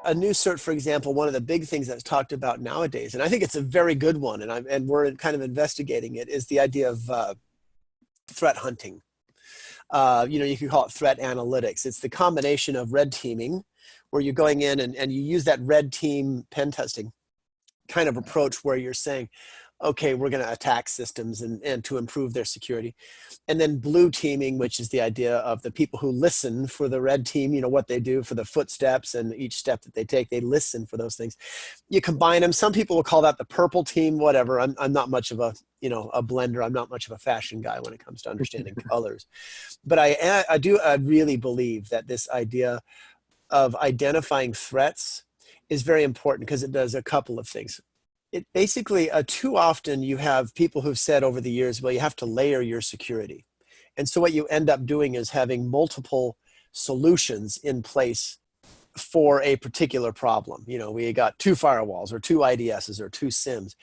a new cert, for example, one of the big things that's talked about nowadays, and I think it's a very good one, and we're kind of investigating it, is the idea of threat hunting. You can call it threat analytics. It's the combination of red teaming, where you're going in and you use that red team pen testing kind of approach where you're saying, okay, we're going to attack systems and to improve their security. And then blue teaming, which is the idea of the people who listen for the red team, what they do for the footsteps and each step that they take, they listen for those things. You combine them. Some people will call that the purple team, whatever. I'm not much of a blender. I'm not much of a fashion guy when it comes to understanding colors. But I really believe that this idea of identifying threats is very important because it does a couple of things. It basically, too often you have people who've said over the years, well, you have to layer your security. And so what you end up doing is having multiple solutions in place for a particular problem. We got 2 firewalls or 2 IDSs or 2 SIMs.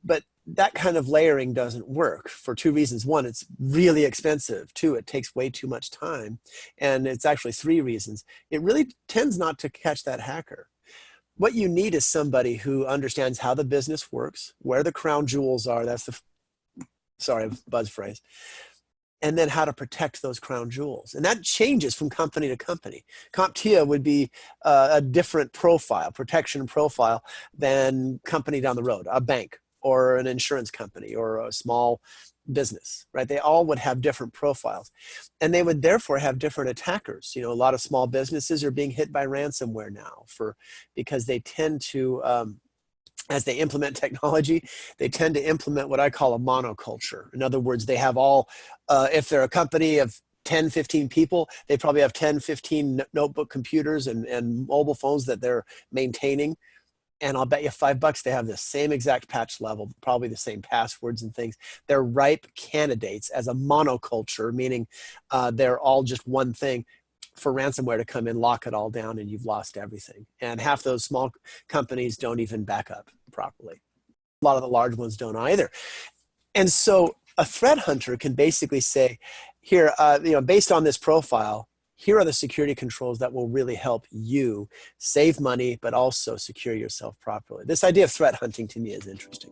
But that kind of layering doesn't work for 2 reasons. 1, it's really expensive. 2, it takes way too much time. And it's actually 3 reasons. It really tends not to catch that hacker. What you need is somebody who understands how the business works, where the crown jewels are. That's the buzz phrase. And then how to protect those crown jewels. And that changes from company to company. CompTIA would be a different profile, protection profile, than company down the road, a bank or an insurance company or a small business, right? They all would have different profiles, and they would therefore have different attackers. A lot of small businesses are being hit by ransomware now because they tend to, as they implement technology, they tend to implement what I call a monoculture. In other words, they have if they're a company of 10, 15 people, they probably have 10, 15 notebook computers and mobile phones that they're maintaining. And I'll bet you $5 they have the same exact patch level, probably the same passwords and things. They're ripe candidates as a monoculture, meaning they're all just one thing for ransomware to come in, lock it all down, and you've lost everything. And half those small companies don't even back up properly. A lot of the large ones don't either. And so a threat hunter can basically say, here, based on this profile, here are the security controls that will really help you save money, but also secure yourself properly. This idea of threat hunting to me is interesting.